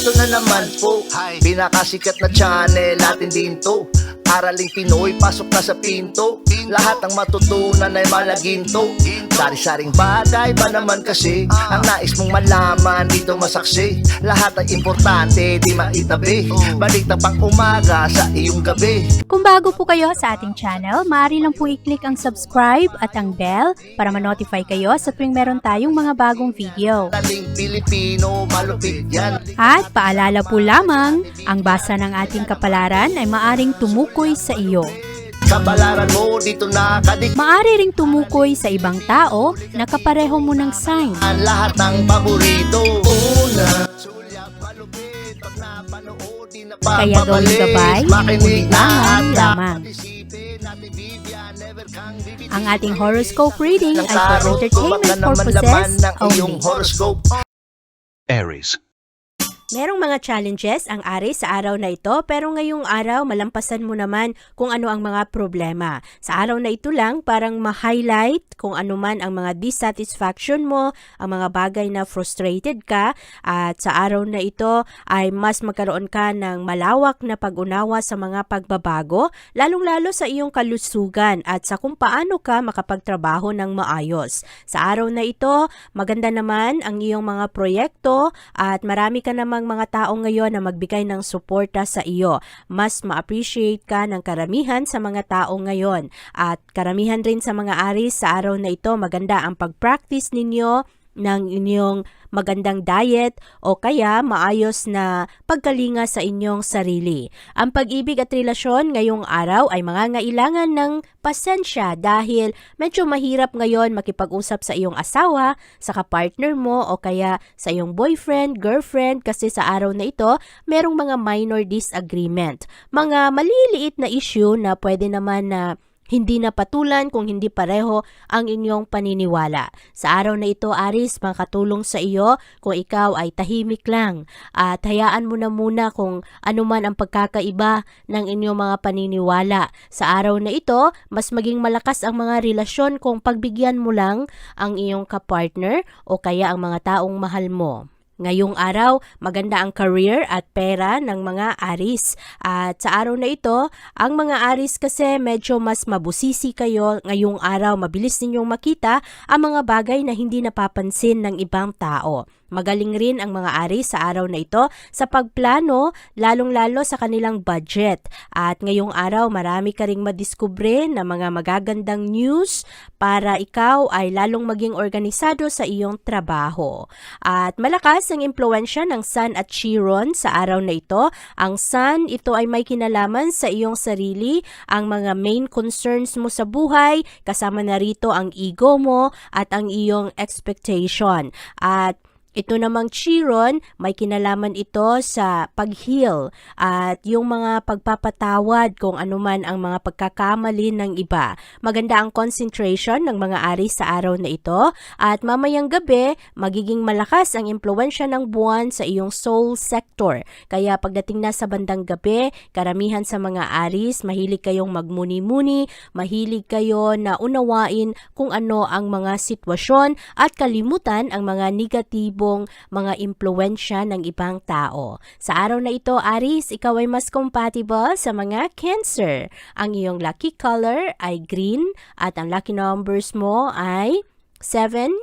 Eto na naman po, pinakasikat na channel natin din to. Araling Pinoy, pasok na sa pinto. Lahat ng matutunan ay malaginto. Sari-saring bagay ba naman kasi ang nais mong malaman dito masaksi. Lahat ay importante, di maitabi. Balik na pang umaga sa iyong gabi. Kung bago po kayo sa ating channel, maaari lang po i-click ang subscribe at ang bell para ma-notify kayo sa tuwing meron tayong mga bagong video. Dating Pilipino, malupit yan. At paalala po lamang, ang basa ng ating kapalaran ay maaring tumukoy sa iyo. Kapalaran mo dito nakadik. Maaari ring tumukoy sa ibang tao na kapareho mo ng sign. Ang lahat ng paborito. Una, sulyap, malupit. Pag napanood, di na Kaya gawing gabay, makinig na ulilangan at lamang. isipin natin bibigyan, never kang bibigyan. Ang ating horoscope reading ay for Tarot, entertainment tumakan naman purposes laman ng iyong only. horoscope. Aries. Merong mga challenges ang Aries sa araw na ito, pero ngayong araw malampasan mo naman kung ano ang mga problema. Sa araw na ito lang parang ma-highlight kung ano man ang mga dissatisfaction mo, ang mga bagay na frustrated ka, at sa araw na ito ay mas magkaroon ka ng malawak na pag-unawa sa mga pagbabago, lalong-lalo sa iyong kalusugan at sa kung paano ka makapagtrabaho ng maayos. Sa araw na ito, maganda naman ang iyong mga proyekto at marami ka namang mga tao ngayon na magbigay ng suporta sa iyo. Mas ma-appreciate ka ng karamihan sa mga tao ngayon. At karamihan rin sa mga Aries sa araw na ito, maganda ang pag-practice ninyo ng inyong magandang diet o kaya maayos na pagkalinga sa inyong sarili. Ang pag-ibig at relasyon ngayong araw ay mangangailangan ng pasensya dahil medyo mahirap ngayon makipag-usap sa iyong asawa, sa kapartner mo o kaya sa iyong boyfriend, girlfriend kasi sa araw na ito merong mga minor disagreement. Mga maliliit na issue na pwede naman na hindi napatulan kung hindi pareho ang inyong paniniwala. Sa araw na ito, Aries, makatulong sa iyo kung ikaw ay tahimik lang at hayaan mo na muna kung ano man ang pagkakaiba ng inyong mga paniniwala. Sa araw na ito, mas maging malakas ang mga relasyon kung pagbigyan mo lang ang iyong kapartner o kaya ang mga taong mahal mo. Ngayong araw, maganda ang career at pera ng mga Aries. At sa araw na ito, ang mga Aries kasi medyo mas mabusisi kayo ngayong araw. Mabilis ninyong makita ang mga bagay na hindi napapansin ng ibang tao. Magaling rin ang mga Aries sa araw na ito sa pagplano, lalong-lalo sa kanilang budget. At ngayong araw, marami ka ring madiskubre na mga magagandang news para ikaw ay lalong maging organisado sa iyong trabaho. At malakas ang impluwensya ng Sun at Chiron sa araw na ito. Ang Sun, ito ay may kinalaman sa iyong sarili, ang mga main concerns mo sa buhay, kasama na rito ang ego mo at ang iyong expectation. At ito namang Chiron, may kinalaman ito sa pag-heal at yung mga pagpapatawad kung anuman ang mga pagkakamali ng iba. Maganda ang concentration ng mga Aries sa araw na ito at mamayang gabi, magiging malakas ang impluwensya ng buwan sa iyong soul sector. Kaya pagdating na sa bandang gabi, karamihan sa mga Aries, mahilig kayong magmuni-muni, mahilig kayo na unawain kung ano ang mga sitwasyon at kalimutan ang mga negatibong mga impluwensya ng ibang tao. Sa araw na ito, Aries, ikaw ay mas compatible sa mga Cancer. Ang iyong lucky color ay green at ang lucky numbers mo ay 7,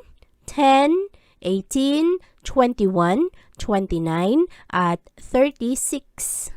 10, 18, 21, 29 at 36.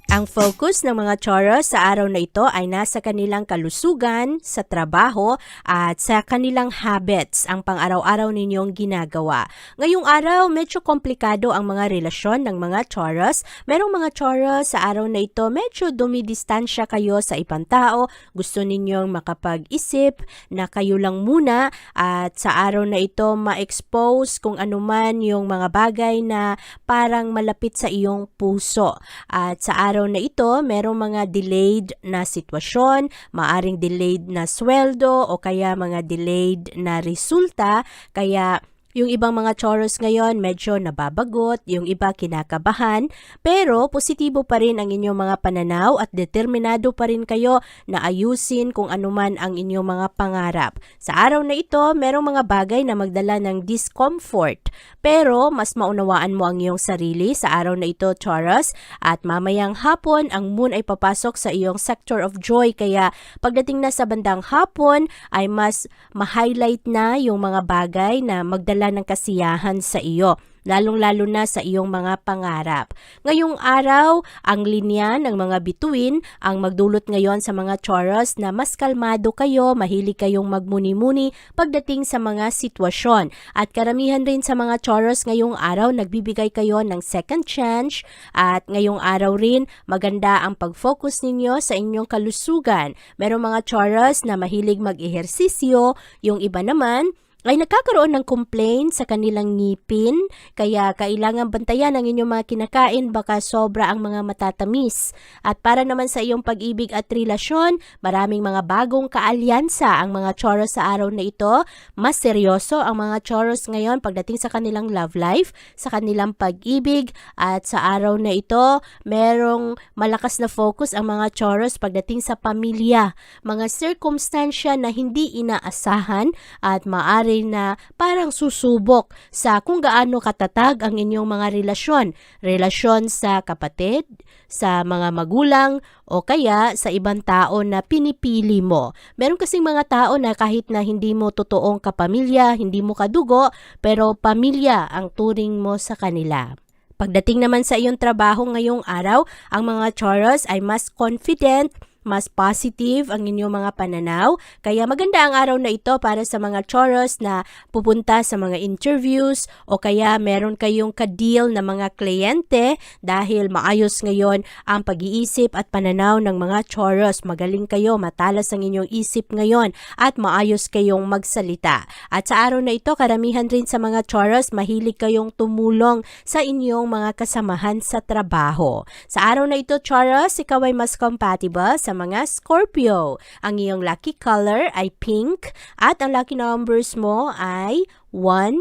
Ang focus ng mga Taurus sa araw na ito ay nasa kanilang kalusugan, sa trabaho at sa kanilang habits, ang pang-araw-araw ninyong ginagawa. Ngayong araw, medyo komplikado ang mga relasyon ng mga Taurus. Merong mga Taurus sa araw na ito, medyo dumidistansya kayo sa ibang tao. Gusto ninyong makapag-isip na kayo lang muna at sa araw na ito, ma-expose kung anuman yung mga bagay na parang malapit sa iyong puso. At sa araw na ito, merong mga delayed na sitwasyon, maaring delayed na sweldo o kaya mga delayed na resulta, kaya Yung ibang mga Taurus ngayon medyo nababagot, yung iba kinakabahan, pero positibo pa rin ang inyong mga pananaw at determinado pa rin kayo na ayusin kung anuman ang inyong mga pangarap. Sa araw na ito, merong mga bagay na magdala ng discomfort, pero mas maunawaan mo ang iyong sarili sa araw na ito, Taurus, at mamayang hapon ang moon ay papasok sa iyong sector of joy, kaya pagdating na sa bandang hapon ay mas ma-highlight na yung mga bagay na magdala ng kasiyahan sa iyo, lalong-lalo na sa iyong mga pangarap. Ngayong araw, ang linya ng mga bituin ang magdulot ngayon sa mga Taurus na mas kalmado kayo, mahilig kayong magmuni-muni pagdating sa mga sitwasyon. At karamihan rin sa mga Taurus ngayong araw, nagbibigay kayo ng second chance, at ngayong araw rin, maganda ang pag-focus ninyo sa inyong kalusugan. Merong mga Taurus na mahilig mag-ehersisyo, yung iba naman ay nagkakaroon ng complaint sa kanilang ngipin, kaya kailangan bantayan ang inyong mga kinakain, baka sobra ang mga matatamis. At para naman sa iyong pag-ibig at relasyon, maraming mga bagong kaalyansa ang mga Taurus sa araw na ito. Mas seryoso ang mga Taurus ngayon pagdating sa kanilang love life, sa kanilang pag-ibig, at sa araw na ito, merong malakas na focus ang mga Taurus pagdating sa pamilya. Mga sirkumstansya na hindi inaasahan at maaari na parang susubok sa kung gaano katatag ang inyong mga relasyon. Relasyon sa kapatid, sa mga magulang, o kaya sa ibang tao na pinipili mo. Meron kasing mga tao na kahit na hindi mo totoong kapamilya, hindi mo kadugo, pero pamilya ang turing mo sa kanila. Pagdating naman sa iyong trabaho ngayong araw, ang mga Taurus ay mas confident, mas positive ang inyong mga pananaw. Kaya maganda ang araw na ito para sa mga Taurus na pupunta sa mga interviews o kaya meron kayong ka-deal na mga kliyente dahil maayos ngayon ang pag-iisip at pananaw ng mga Taurus. Magaling kayo, matalas ang inyong isip ngayon at maayos kayong magsalita. At sa araw na ito, karamihan rin sa mga Taurus, mahilig kayong tumulong sa inyong mga kasamahan sa trabaho. Sa araw na ito, Taurus, ikaw ay mas compatible sa mga Scorpio. Ang iyong lucky color ay pink at ang lucky numbers mo ay 1,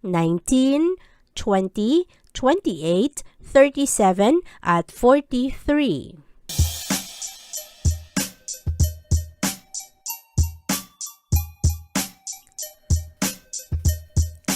19, 20, 28, 37 at 43.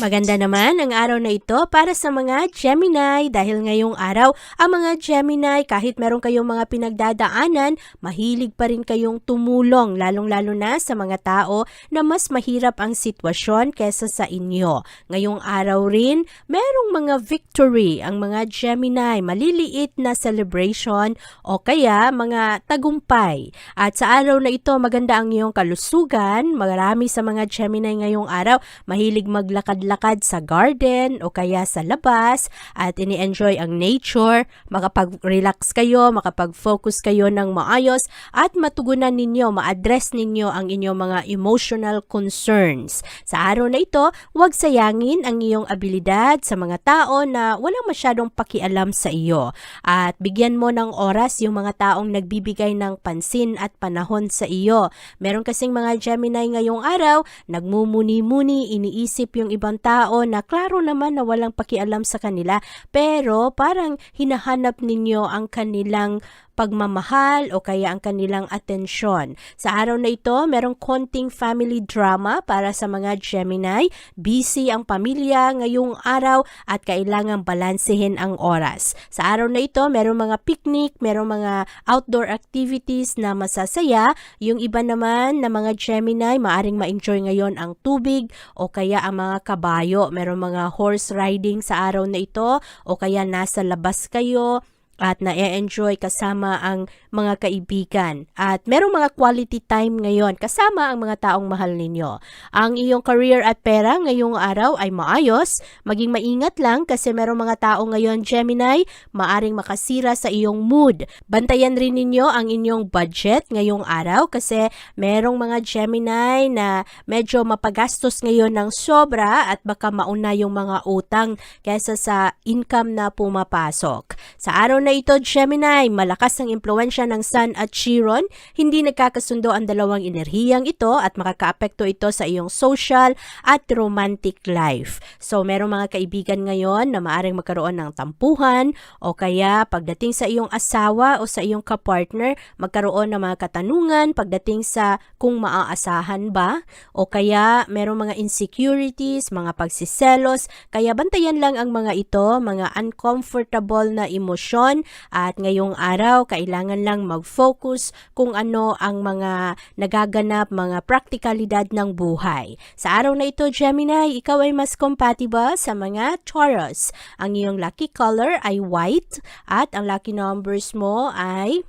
Maganda naman ang araw na ito para sa mga Gemini dahil ngayong araw ang mga Gemini kahit meron kayong mga pinagdadaanan, mahilig pa rin kayong tumulong lalong-lalo na sa mga tao na mas mahirap ang sitwasyon kesa sa inyo. Ngayong araw rin, merong mga victory ang mga Gemini, maliliit na celebration o kaya mga tagumpay. At sa araw na ito, maganda ang iyong kalusugan. Marami sa mga Gemini ngayong araw, mahilig maglakad-lakad sa garden o kaya sa labas at ini-enjoy ang nature, makapag-relax kayo, makapag-focus kayo ng maayos at matugunan ninyo, ma-address ninyo ang inyong mga emotional concerns. Sa araw na ito, huwag sayangin ang iyong abilidad sa mga tao na walang masyadong pakialam sa iyo at bigyan mo ng oras yung mga taong nagbibigay ng pansin at panahon sa iyo. Meron kasing mga Gemini ngayong araw, nagmumuni-muni, iniisip yung ibang tao na klaro naman na walang pakialam sa kanila pero parang hinahanap ninyo ang kanilang pagmamahal o kaya ang kanilang atensyon. Sa araw na ito, merong konting family drama para sa mga Gemini. Busy ang pamilya ngayong araw at kailangang balansehin ang oras. Sa araw na ito, merong mga picnic, merong mga outdoor activities na masasaya. Yung iba naman na mga Gemini, maaring ma-enjoy ngayon ang tubig o kaya ang mga kabayo. Merong mga horse riding sa araw na ito o kaya nasa labas kayo at na-enjoy kasama ang mga kaibigan. At merong mga quality time ngayon kasama ang mga taong mahal ninyo. Ang iyong career at pera ngayong araw ay maayos. Maging maingat lang kasi merong mga tao ngayon, Gemini, maaring makasira sa iyong mood. Bantayan rin ninyo ang inyong budget ngayong araw kasi merong mga Gemini na medyo mapagastos ngayon ng sobra at baka mauna yung mga utang kesa sa income na pumapasok. Sa araw na ito, Gemini, malakas ang impluwensya ng Sun at Chiron. Hindi nagkakasundo ang dalawang enerhiyang ito at makakaapekto ito sa iyong social at romantic life. So, merong mga kaibigan ngayon na maaring magkaroon ng tampuhan o kaya pagdating sa iyong asawa o sa iyong kapartner, magkaroon ng mga katanungan pagdating sa kung maaasahan ba o kaya merong mga insecurities, mga pagsiselos. Kaya bantayan lang ang mga ito, mga uncomfortable na emosyon at ngayong araw kailangan lang mag-focus kung ano ang mga nagaganap, mga praktikalidad ng buhay. Sa araw na ito, Gemini, ikaw ay mas compatible sa mga Taurus. Ang iyong lucky color ay white at ang lucky numbers mo ay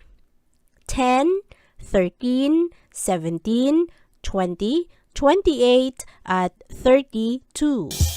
10, 13, 17, 20, 28 at 32.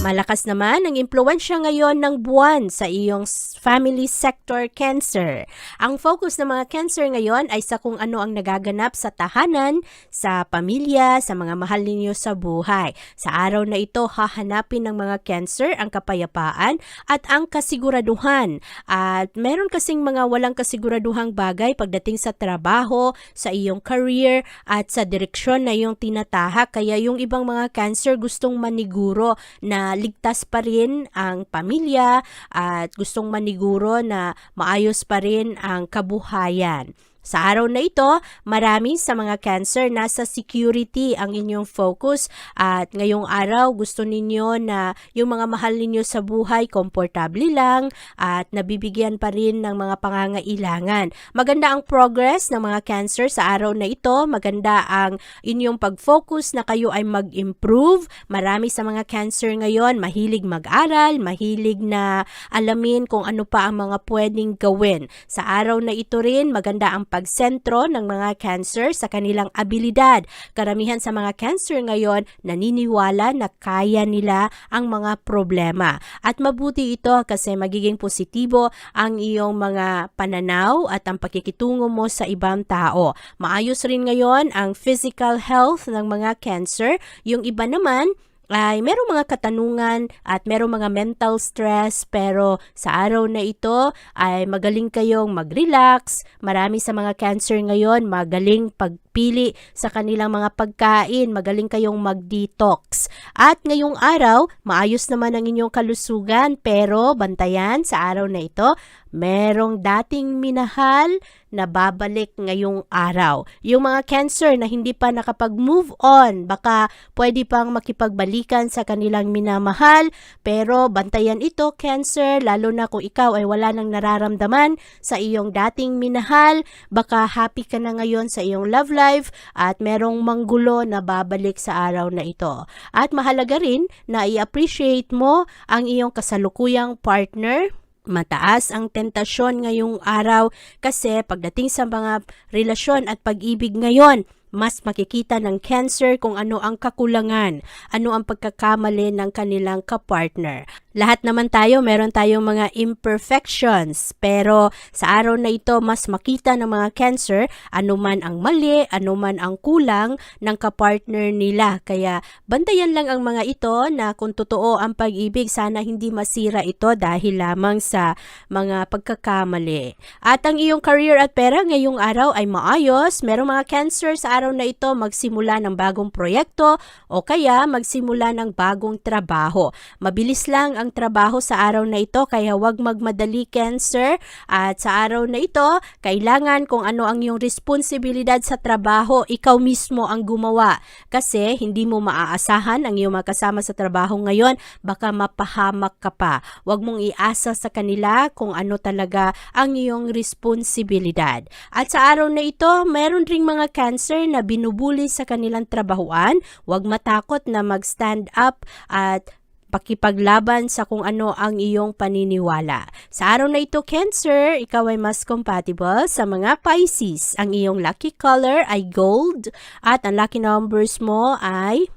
Malakas naman ang impluwensya ngayon ng buwan sa iyong family sector Cancer. Ang focus ng mga Cancer ngayon ay sa kung ano ang nagaganap sa tahanan, sa pamilya, sa mga mahal ninyo sa buhay. Sa araw na ito, hahanapin ng mga Cancer ang kapayapaan at ang kasiguraduhan. At meron kasing mga walang kasiguraduhang bagay pagdating sa trabaho, sa iyong career at sa direksyon na iyong tinatahak. Kaya yung ibang mga Cancer gustong maniguro na ligtas pa rin ang pamilya at gustong maniguro na maayos pa rin ang kabuhayan. Sa araw na ito, marami sa mga Cancer nasa security ang inyong focus at ngayong araw gusto ninyo na yung mga mahal ninyo sa buhay komportable lang at nabibigyan pa rin ng mga pangangailangan. Maganda ang progress ng mga Cancer sa araw na ito. Maganda ang inyong pag-focus na kayo ay mag-improve. Marami sa mga Cancer ngayon mahilig mag-aral, mahilig na alamin kung ano pa ang mga pwedeng gawin. Sa araw na ito rin, maganda ang pagsentro ng mga Cancer sa kanilang abilidad. Karamihan sa mga Cancer ngayon naniniwala na kaya nila ang mga problema. At mabuti ito kasi magiging positibo ang iyong mga pananaw at ang pakikitungo mo sa ibang tao. Maayos rin ngayon ang physical health ng mga Cancer. Yung iba naman ay merong mga katanungan at merong mga mental stress, pero sa araw na ito ay magaling kayong mag-relax. Marami sa mga Cancer ngayon magaling pagpili sa kanilang mga pagkain, magaling kayong mag-detox. At ngayong araw, maayos naman ang inyong kalusugan, pero bantayan sa araw na ito, merong dating minahal na babalik ngayong araw. Yung mga Cancer na hindi pa nakapag-move on, baka pwede pang makipagbalikan sa kanilang minamahal, pero bantayan ito, Cancer, lalo na kung ikaw ay wala nang nararamdaman sa iyong dating minahal, baka happy ka na ngayon sa iyong love life at merong manggulo na babalik sa araw na ito. At mahalaga rin na i-appreciate mo ang iyong kasalukuyang partner. Mataas ang tentasyon ngayong araw kasi pagdating sa mga relasyon at pag-ibig ngayon, mas makikita ng Cancer kung ano ang kakulangan, ano ang pagkakamali ng kanilang kapartner. Lahat naman tayo, meron tayong mga imperfections, pero sa araw na ito, mas makita ng mga Cancer anuman ang mali, anuman ang kulang ng kapartner nila. Kaya bantayan lang ang mga ito na kung totoo ang pag-ibig, sana hindi masira ito dahil lamang sa mga pagkakamali. At ang iyong career at pera ngayong araw ay maayos. Merong mga Cancer sa araw na ito magsimula ng bagong proyekto o kaya magsimula ng bagong trabaho. Mabilis lang ang trabaho sa araw na ito kaya huwag magmadali, Cancer. At sa araw na ito, kailangan kung ano ang iyong responsibilidad sa trabaho, ikaw mismo ang gumawa. Kasi hindi mo maaasahan ang iyong makasama sa trabaho ngayon, baka mapahamak ka pa. Huwag mong iasa sa kanila kung ano talaga ang iyong responsibilidad. At sa araw na ito, meron ring mga Cancer na binubuli sa kanilang trabahuan. Huwag matakot na mag-stand up at pakipaglaban sa kung ano ang iyong paniniwala. Sa araw na ito, Cancer, ikaw ay mas compatible sa mga Pisces. Ang iyong lucky color ay gold at ang lucky numbers mo ay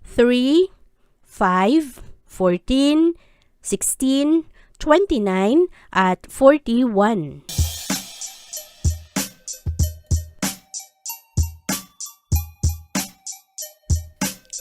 3, 5, 14, 16, 29 at 41.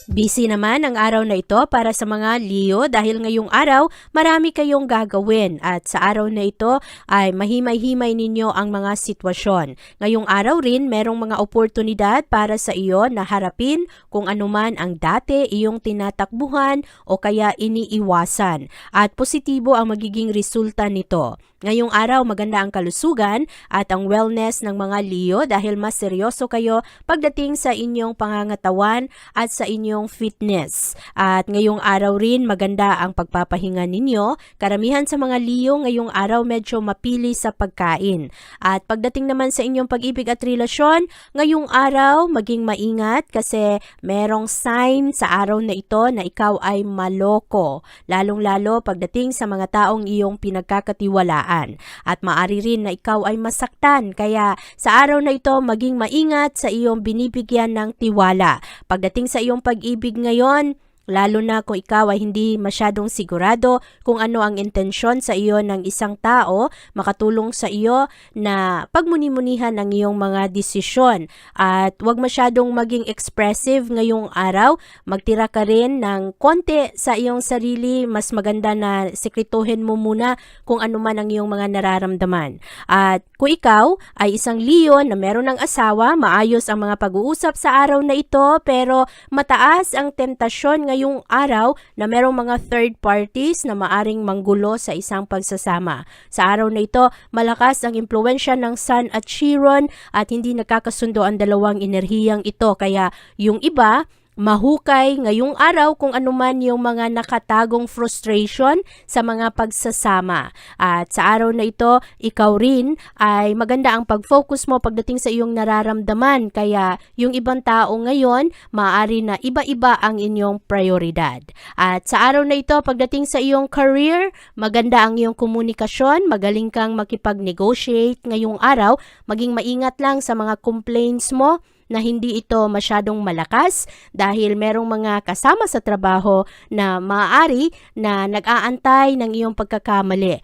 Busy naman ang araw na ito para sa mga Leo dahil ngayong araw marami kayong gagawin at sa araw na ito ay mahimay-himay ninyo ang mga sitwasyon. Ngayong araw rin merong mga oportunidad para sa iyo na harapin kung anuman ang dati iyong tinatakbuhan o kaya iniiwasan at positibo ang magiging resulta nito. Ngayong araw maganda ang kalusugan at ang wellness ng mga Leo dahil mas seryoso kayo pagdating sa inyong pangangatawan at sa inyong fitness. At ngayong araw rin maganda ang pagpapahinga ninyo. Karamihan sa mga Leo ngayong araw medyo mapili sa pagkain. At pagdating naman sa inyong pag-ibig at relasyon, ngayong araw maging maingat kasi merong sign sa araw na ito na ikaw ay maloko. Lalong-lalo pagdating sa mga taong iyong pinagkakatiwalaan. At maari rin na ikaw ay masaktan kaya sa araw na ito maging maingat sa iyong binibigyan ng tiwala. Pagdating sa iyong pag-ibig ngayon, lalo na kung ikaw ay hindi masyadong sigurado kung ano ang intensyon sa iyo ng isang tao, makatulong sa iyo na pagmuni-munihan ang iyong mga desisyon. At huwag masyadong maging expressive ngayong araw. Magtira ka rin ng konti sa iyong sarili. Mas maganda na sekretuhin mo muna kung ano man ang iyong mga nararamdaman. At kung ikaw ay isang Leo na meron ng asawa, maayos ang mga pag-uusap sa araw na ito pero mataas ang temptasyon ngayong araw na merong mga third parties na maaring manggulo sa isang pagsasama. Sa araw na ito, malakas ang impluwensya ng Sun at Chiron at hindi nakakasundo ang dalawang enerhiyang ito. Kaya yung iba, mahukay ngayong araw kung anuman yung mga nakatagong frustration sa mga pagsasama. At sa araw na ito, ikaw rin ay maganda ang pag-focus mo pagdating sa iyong nararamdaman. Kaya yung ibang tao ngayon, maaari na iba-iba ang inyong prioridad. At sa araw na ito, pagdating sa iyong career, maganda ang iyong komunikasyon, magaling kang makipag-negotiate ngayong araw, maging maingat lang sa mga complaints mo, na hindi ito masyadong malakas dahil merong mga kasama sa trabaho na maaari na nag-aantay ng iyong pagkakamali.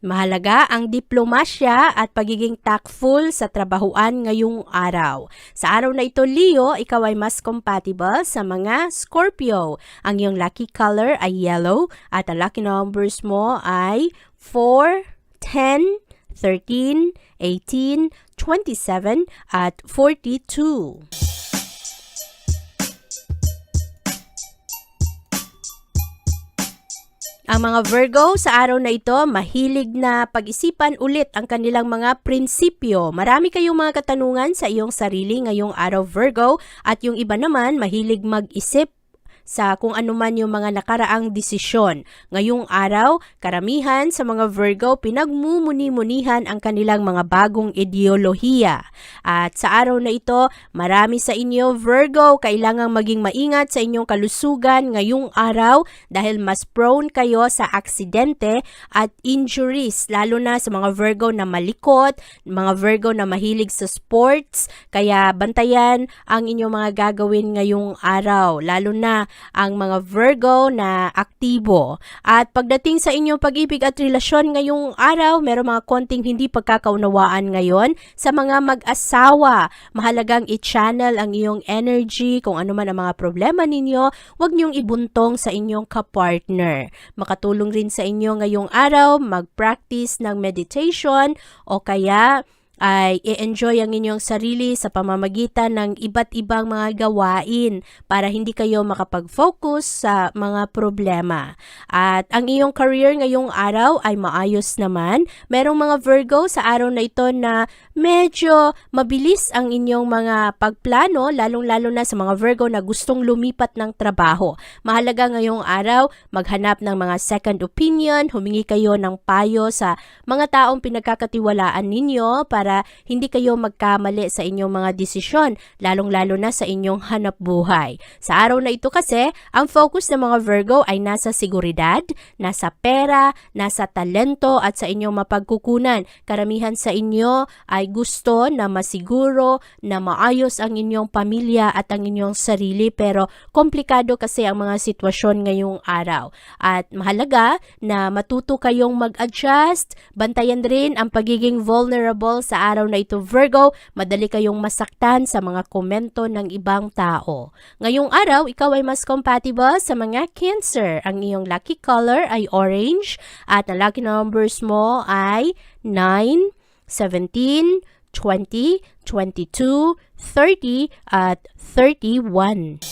Mahalaga ang diplomasya at pagiging tactful sa trabahuan ngayong araw. Sa araw na ito, Leo, ikaw ay mas compatible sa mga Scorpio. Ang iyong lucky color ay yellow at ang lucky numbers mo ay 4, 10, 13, 18, 27, at 42. Ang mga Virgo sa araw na ito, mahilig na pag-isipan ulit ang kanilang mga prinsipyo. Marami kayong mga katanungan sa iyong sarili ngayong araw, Virgo, at yung iba naman mahilig mag-isip sa kung ano man yung mga nakaraang desisyon. Ngayong araw, karamihan sa mga Virgo pinagmumuni-munihan ang kanilang mga bagong ideolohiya. At sa araw na ito, marami sa inyo Virgo kailangang maging maingat sa inyong kalusugan ngayong araw dahil mas prone kayo sa aksidente at injuries, lalo na sa mga Virgo na malikot, mga Virgo na mahilig sa sports. Kaya bantayan ang inyong mga gagawin ngayong araw, lalo na ang mga Virgo na aktibo. At pagdating sa inyong pag-ibig at relasyon ngayong araw, meron mga konting hindi pagkakaunawaan ngayon sa mga mag-asawa. Mahalagang i-channel ang iyong energy kung ano man ang mga problema ninyo, huwag niyong ibuntong sa inyong kapartner. Makatulong rin sa inyo ngayong araw mag-practice ng meditation o kaya ay i-enjoy ang inyong sarili sa pamamagitan ng iba't ibang mga gawain para hindi kayo makapag-focus sa mga problema. At ang iyong career ngayong araw ay maayos naman. Merong mga Virgo sa araw na ito na medyo mabilis ang inyong mga pagplano, lalong-lalo na sa mga Virgo na gustong lumipat ng trabaho. Mahalaga ngayong araw maghanap ng mga second opinion, humingi kayo ng payo sa mga taong pinagkakatiwalaan ninyo para hindi kayo magkamali sa inyong mga desisyon, lalong-lalo na sa inyong hanap buhay. Sa araw na ito kasi, ang focus ng mga Virgo ay nasa seguridad, nasa pera, nasa talento at sa inyong mapagkukunan. Karamihan sa inyo ay gusto na masiguro, na maayos ang inyong pamilya at ang inyong sarili, pero komplikado kasi ang mga sitwasyon ngayong araw. At mahalaga na matuto kayong mag-adjust, bantayan rin ang pagiging vulnerable sa sa araw na ito, Virgo, madali kayong masaktan sa mga komento ng ibang tao. Ngayong araw, ikaw ay mas compatible sa mga Cancer. Ang iyong lucky color ay orange at ang lucky numbers mo ay 9, 17, 20, 22, 30 at 31.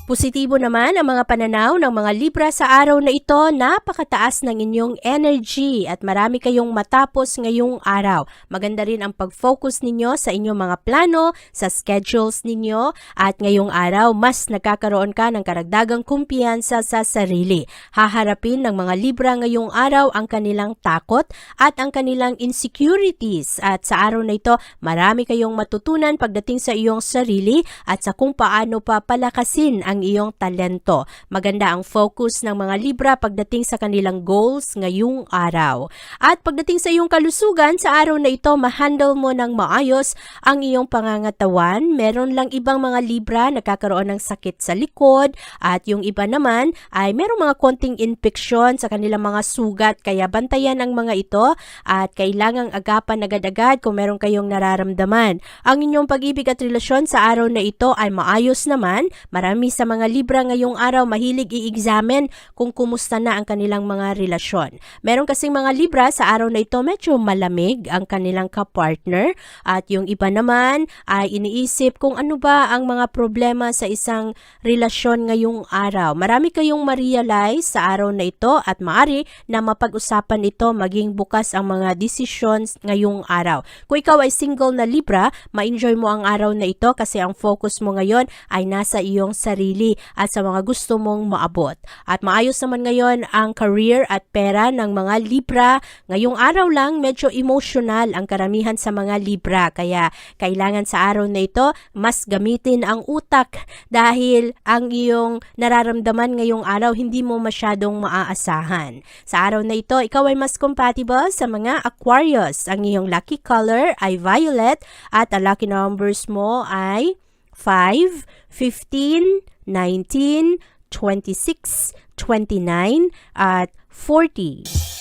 Positibo naman ang mga pananaw ng mga Libra sa araw na ito. Napakataas ng inyong energy at marami kayong matapos ngayong araw. Maganda rin ang pag-focus ninyo sa inyong mga plano, sa schedules ninyo at ngayong araw mas nagkakaroon ka ng karagdagang kumpiyansa sa sarili. Haharapin ng mga Libra ngayong araw ang kanilang takot at ang kanilang insecurities at sa araw na ito marami kayong matutunan pagdating sa iyong sarili at sa kung paano pa palakasin ang iyong talento. Maganda ang focus ng mga Libra pagdating sa kanilang goals ngayong araw. At pagdating sa iyong kalusugan, sa araw na ito, ma-handle mo ng maayos ang iyong pangangatawan. Meron lang ibang mga Libra nagkakaroon ng sakit sa likod at yung iba naman ay merong mga konting infection sa kanilang mga sugat kaya bantayan ang mga ito at kailangang agapan agad-agad kung meron kayong nararamdaman. Ang inyong pag-ibig at relasyon sa araw na ito ay maayos naman. Marami sa mga Libra ngayong araw mahilig i-examine kung kumusta na ang kanilang mga relasyon. Meron kasing mga Libra sa araw na ito medyo malamig ang kanilang kapartner at yung iba naman ay iniisip kung ano ba ang mga problema sa isang relasyon ngayong araw. Marami kayong ma-realize sa araw na ito at maaari na mapag-usapan ito maging bukas ang mga decisions ngayong araw. Kung ikaw ay single na Libra, ma-enjoy mo ang araw na ito kasi ang focus mo ngayon ay nasa iyong sarili at sa mga gusto mong maabot. At maayos naman ngayon ang career at pera ng mga Libra. Ngayong araw lang medyo emotional ang karamihan sa mga Libra kaya kailangan sa araw na ito mas gamitin ang utak dahil ang iyong nararamdaman ngayong araw hindi mo masyadong maaasahan. Sa araw na ito, ikaw ay mas compatible sa mga Aquarius. Ang iyong lucky color ay violet at ang lucky numbers mo ay 5, 15, 19, 26, 29, at 40.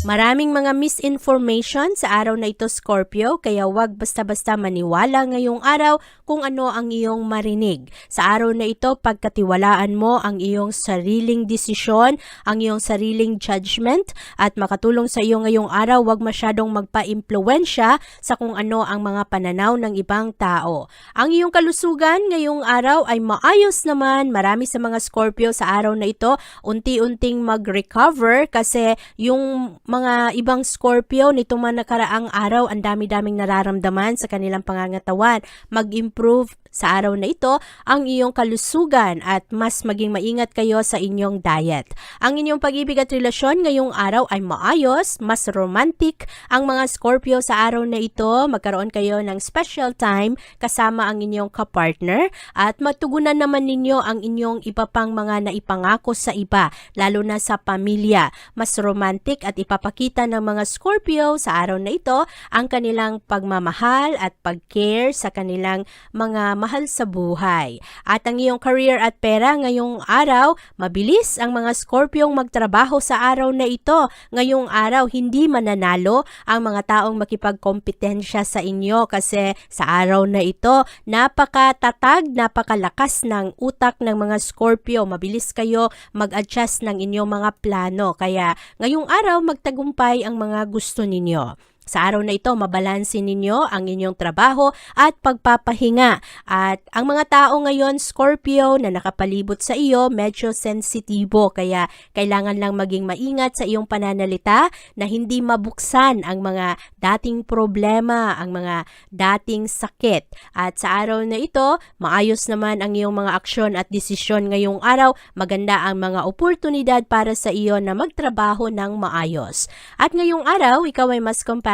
Maraming mga misinformation sa araw na ito, Scorpio, kaya wag basta-basta maniwala ngayong araw kung ano ang iyong marinig. Sa araw na ito, pagkatiwalaan mo ang iyong sariling desisyon, ang iyong sariling judgment, at makatulong sa iyo ngayong araw, wag masyadong magpa-impluwensya sa kung ano ang mga pananaw ng ibang tao. Ang iyong kalusugan ngayong araw ay maayos naman. Marami sa mga Scorpio sa araw na ito, unti-unting mag-recover kasi yung mga ibang Scorpio nitong mga nakaraang araw, ang dami-daming nararamdaman sa kanilang pangangatawan. Mag-improve sa araw na ito ang iyong kalusugan at mas maging maingat kayo sa inyong diet. Ang inyong pag-ibig at relasyon ngayong araw ay maayos, mas romantic ang mga Scorpio sa araw na ito. Magkaroon kayo ng special time kasama ang inyong kapartner at matugunan naman ninyo ang inyong iba pang mga naipangako sa iba, lalo na sa pamilya. Mas romantic at ipapakita ng mga Scorpio sa araw na ito ang kanilang pagmamahal at pag-care sa kanilang mga mahal sa buhay. At ang iyong career at pera ngayong araw, mabilis ang mga Scorpiong magtrabaho sa araw na ito. Ngayong araw, hindi mananalo ang mga taong makipagkompetensya sa inyo kasi sa araw na ito, napakatatag, napakalakas ng utak ng mga Scorpio. Mabilis kayo mag-adjust ng inyong mga plano. Kaya ngayong araw, magtagumpay ang mga gusto ninyo. Sa araw na ito, mabalansin ninyo ang inyong trabaho at pagpapahinga. At ang mga tao ngayon, Scorpio, na nakapalibot sa iyo, medyo sensitibo. Kaya kailangan lang maging maingat sa iyong pananalita na hindi mabuksan ang mga dating problema, ang mga dating sakit. At sa araw na ito, maayos naman ang iyong mga aksyon at desisyon ngayong araw. Maganda ang mga oportunidad para sa iyo na magtrabaho ng maayos. At ngayong araw, ikaw ay mas compatible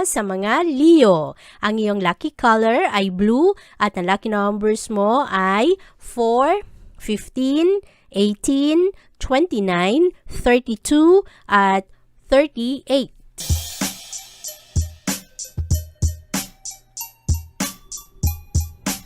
sa mga Leo. Ang iyong lucky color ay blue at ang lucky numbers mo ay 4, 15, 18, 29, 32 at 38.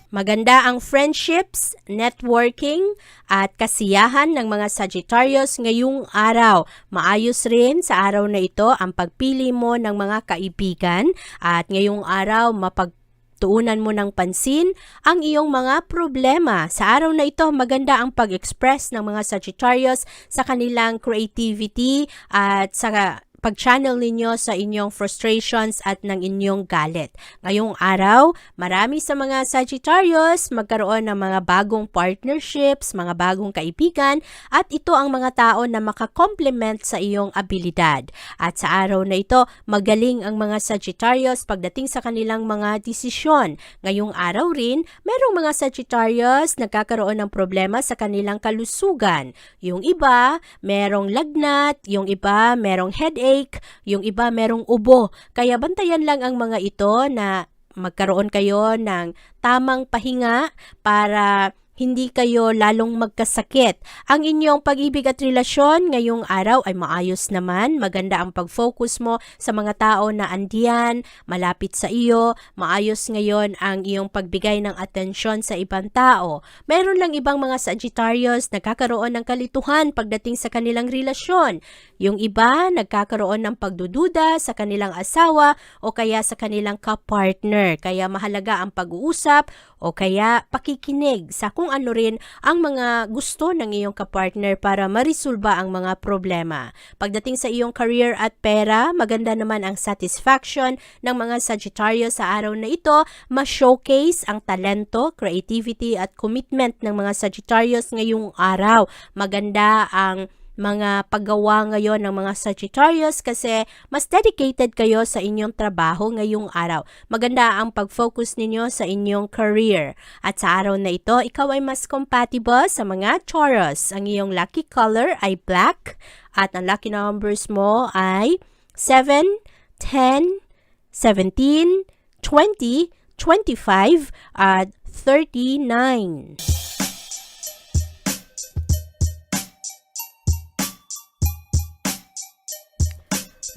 Maganda ang friendships, networking, at kasiyahan ng mga Sagittarius ngayong araw. Maayos rin sa araw na ito ang pagpili mo ng mga kaibigan at ngayong araw mapagtuunan mo ng pansin ang iyong mga problema. Sa araw na ito, maganda ang pag-express ng mga Sagittarius sa kanilang creativity at sa pag-channel ninyo sa inyong frustrations at ng inyong galit. Ngayong araw, marami sa mga Sagittarius magkaroon ng mga bagong partnerships, mga bagong kaibigan, at ito ang mga tao na makakomplement sa iyong abilidad. At sa araw na ito, magaling ang mga Sagittarius pagdating sa kanilang mga desisyon. Ngayong araw rin, merong mga Sagittarius nagkakaroon ng problema sa kanilang kalusugan. Yung iba, merong lagnat, yung iba, merong headache, yung iba merong ubo. Kaya bantayan lang ang mga ito na magkaroon kayo ng tamang pahinga para hindi kayo lalong magkasakit. Ang inyong pag-ibig at relasyon ngayong araw ay maayos naman. Maganda ang pag-focus mo sa mga tao na andiyan, malapit sa iyo. Maayos ngayon ang iyong pagbigay ng atensyon sa ibang tao. Meron lang ibang mga Sagittarius nagkakaroon ng kalituhan pagdating sa kanilang relasyon. Yung iba nagkakaroon ng pagdududa sa kanilang asawa o kaya sa kanilang kapartner. Kaya mahalaga ang pag-uusap o kaya pakikinig sa kung ano rin ang mga gusto ng iyong kapartner para marisolba ang mga problema. Pagdating sa iyong career at pera, maganda naman ang satisfaction ng mga Sagittarius sa araw na ito. Ma-showcase ang talento, creativity at commitment ng mga Sagittarius ngayong araw. Maganda ang mga paggawa ngayon ng mga Sagittarius kasi mas dedicated kayo sa inyong trabaho ngayong araw. Maganda ang pag-focus ninyo sa inyong career. At sa araw na ito, ikaw ay mas compatible sa mga Taurus. Ang iyong lucky color ay black at ang lucky numbers mo ay 7, 10, 17, 20, 25 at 39.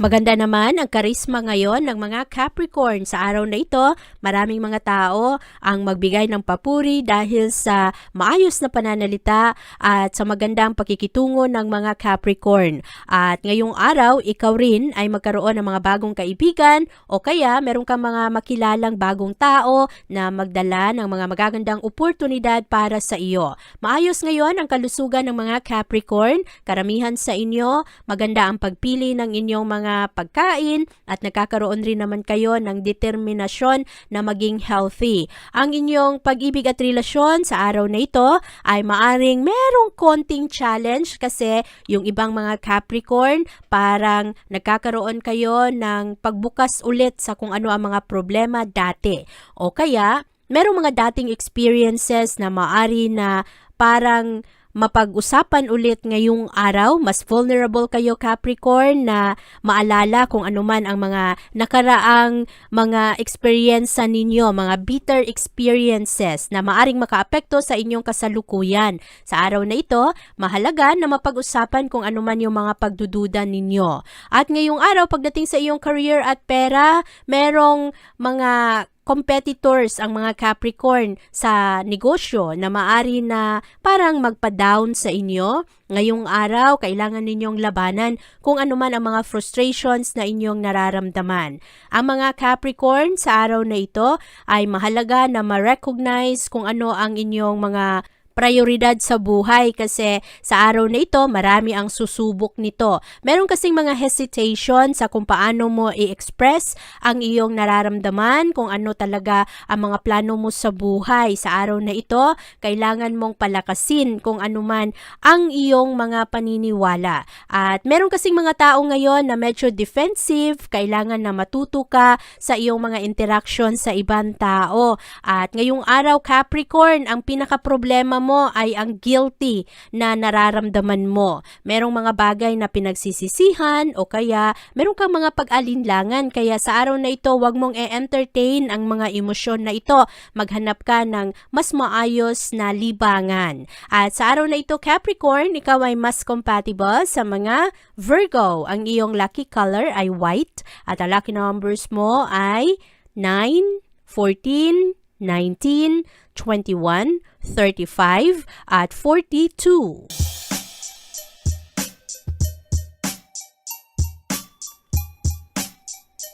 Maganda naman ang karisma ngayon ng mga Capricorn. Sa araw na ito, maraming mga tao ang magbigay ng papuri dahil sa maayos na pananalita at sa magandang pakikitungo ng mga Capricorn. At ngayong araw, ikaw rin ay magkaroon ng mga bagong kaibigan o kaya meron kang mga makilalang bagong tao na magdala ng mga magagandang oportunidad para sa iyo. Maayos ngayon ang kalusugan ng mga Capricorn. Karamihan sa inyo, maganda ang pagpili ng inyong mga pagkain at nagkakaroon rin naman kayo ng determinasyon na maging healthy. Ang inyong pag-ibig at relasyon sa araw na ito ay maaring merong konting challenge kasi yung ibang mga Capricorn parang nagkakaroon kayo ng pagbukas ulit sa kung ano ang mga problema dati. O kaya merong mga dating experiences na maari na parang mapag-usapan ulit ngayong araw. Mas vulnerable kayo Capricorn na maalala kung ano man ang mga nakaraang mga experience ninyo, mga bitter experiences na maaring makaapekto sa inyong kasalukuyan. Sa araw na ito, mahalaga na mapag-usapan kung ano man yung mga pagdududa ninyo. At ngayong araw, pagdating sa iyong career at pera, merong mga competitors ang mga Capricorn sa negosyo na maari na parang magpa-down sa inyo. Ngayong araw, kailangan ninyong labanan kung ano man ang mga frustrations na inyong nararamdaman. Ang mga Capricorn sa araw na ito ay mahalaga na ma-recognize kung ano ang inyong mga prioridad sa buhay kasi sa araw na ito, marami ang susubok nito. Meron kasing mga hesitation sa kung paano mo i-express ang iyong nararamdaman, kung ano talaga ang mga plano mo sa buhay. Sa araw na ito, kailangan mong palakasin kung ano man ang iyong mga paniniwala. At meron kasing mga tao ngayon na medyo defensive, kailangan na matuto ka sa iyong mga interaction sa ibang tao. At ngayong araw, Capricorn, ang pinaka-problema mo ay ang guilty na nararamdaman mo. Merong mga bagay na pinagsisisihan o kaya meron kang mga pag-alinlangan. Kaya sa araw na ito, huwag mong e-entertain ang mga emosyon na ito. Maghanap ka ng mas maayos na libangan. At sa araw na ito, Capricorn, ikaw ay mas compatible sa mga Virgo. Ang iyong lucky color ay white at ang lucky numbers mo ay 9, 14, 19, 21, 35, at 42.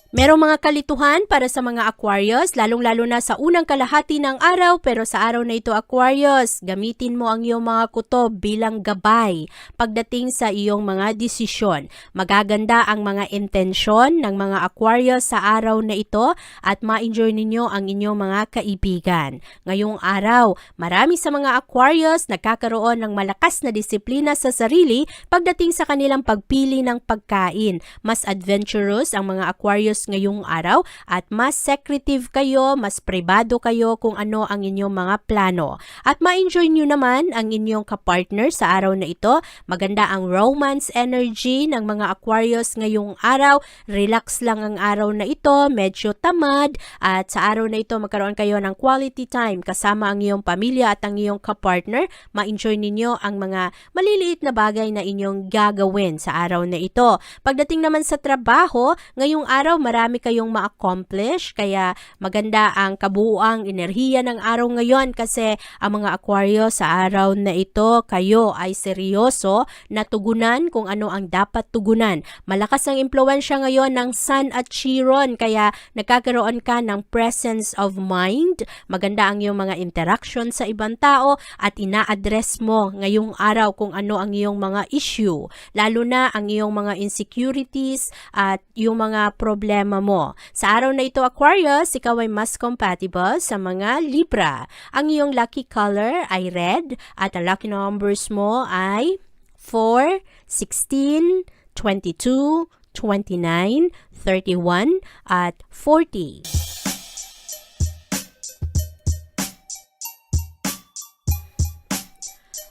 Merong mga kalituhan para sa mga Aquarius, lalong-lalo na sa unang kalahati ng araw, pero sa araw na ito Aquarius, gamitin mo ang iyong mga kutob bilang gabay pagdating sa iyong mga desisyon. Magaganda ang mga intensyon ng mga Aquarius sa araw na ito at ma-enjoy ninyo ang inyong mga kaibigan. Ngayong araw, marami sa mga Aquarius nagkakaroon ng malakas na disiplina sa sarili pagdating sa kanilang pagpili ng pagkain. Mas adventurous ang mga Aquarius ngayong araw at mas secretive kayo, mas pribado kayo kung ano ang inyong mga plano. At ma-enjoy nyo naman ang inyong kapartner sa araw na ito. Maganda ang romance energy ng mga Aquarius ngayong araw. Relax lang ang araw na ito, medyo tamad, at sa araw na ito magkaroon kayo ng quality time kasama ang iyong pamilya at ang iyong kapartner. Ma-enjoy ninyo ang mga maliliit na bagay na inyong gagawin sa araw na ito. Pagdating naman sa trabaho, ngayong araw marami kayong ma-accomplish, kaya maganda ang kabuuang enerhiya ng araw ngayon kasi ang mga Aquarius sa araw na ito, kayo ay seryoso na tugunan kung ano ang dapat tugunan. Malakas ang impluwensya ngayon ng Sun at Chiron, kaya nagkakaroon ka ng presence of mind. Maganda ang iyong mga interaction sa ibang tao at ina-address mo ngayong araw kung ano ang iyong mga issue, lalo na ang iyong mga insecurities at yung mga problema mo. Sa araw na ito Aquarius, ikaw ay mas compatible sa mga Libra. Ang iyong lucky color ay red at ang lucky numbers mo ay 4, 16, 22, 29, 31, at 40.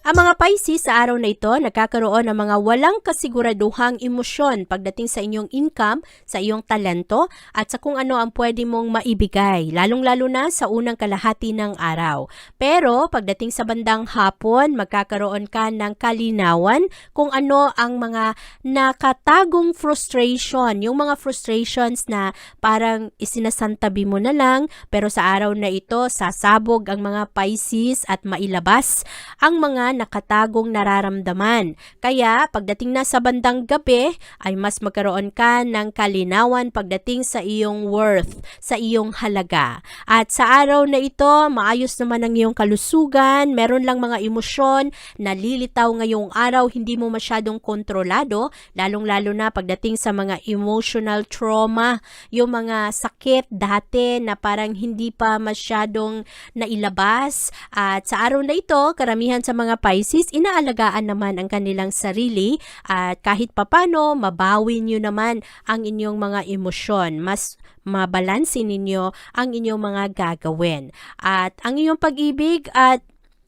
Ang mga Pisces sa araw na ito nagkakaroon ng mga walang kasiguraduhang emosyon pagdating sa inyong income, sa iyong talento, at sa kung ano ang pwede mong maibigay, lalong-lalo na sa unang kalahati ng araw. Pero pagdating sa bandang hapon, magkakaroon ka ng kalinawan kung ano ang mga nakatagong frustration, yung mga frustrations na parang isinasantabi mo na lang, pero sa araw na ito, sasabog ang mga Pisces at mailabas ang mga nakatagong nararamdaman. Kaya pagdating na sa bandang gabi ay mas magkaroon ka ng kalinawan pagdating sa iyong worth, sa iyong halaga. At sa araw na ito, maayos naman ang iyong kalusugan, meron lang mga emosyon, nalilitaw ngayong araw, hindi mo masyadong kontrolado, lalong-lalo na pagdating sa mga emotional trauma, yung mga sakit dati na parang hindi pa masyadong nailabas. At sa araw na ito, karamihan sa mga Pisces, inaalagaan naman ang kanilang sarili at kahit papano, mabawi nyo naman ang inyong mga emosyon. Mas mabalansin ninyo ang inyong mga gagawin. At ang inyong pag-ibig at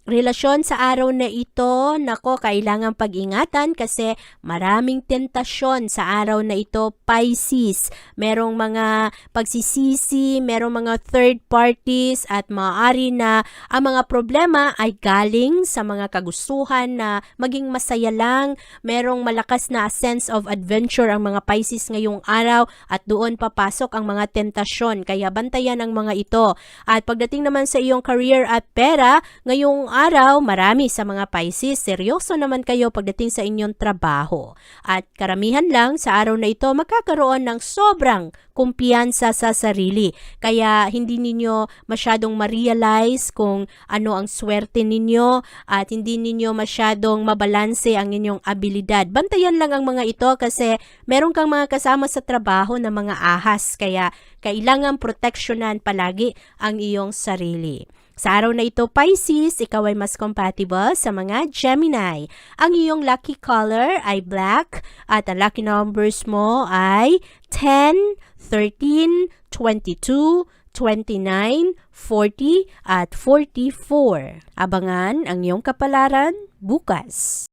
relasyon sa araw na ito, nako, kailangang pag-ingatan kasi maraming tentasyon sa araw na ito, Pisces. Merong mga pagsisisi, merong mga third parties at maaari na ang mga problema ay galing sa mga kagustuhan na maging masaya lang. Merong malakas na sense of adventure ang mga Pisces ngayong araw at doon papasok ang mga tentasyon. Kaya bantayan ang mga ito. At pagdating naman sa iyong career at pera, ngayong araw, marami sa mga Pisces, seryoso naman kayo pagdating sa inyong trabaho. At karamihan lang sa araw na ito, magkakaroon ng sobrang kumpiyansa sa sarili. Kaya hindi ninyo masyadong ma-realize kung ano ang swerte ninyo at hindi ninyo masyadong mabalanse ang inyong abilidad. Bantayan lang ang mga ito kasi meron kang mga kasama sa trabaho na mga ahas. Kaya kailangan proteksyonan palagi ang iyong sarili. Sa araw na ito, Pisces, ikaw ay mas compatible sa mga Gemini. Ang iyong lucky color ay black at ang lucky numbers mo ay 10, 13, 22, 29, 40 at 44. Abangan ang iyong kapalaran bukas.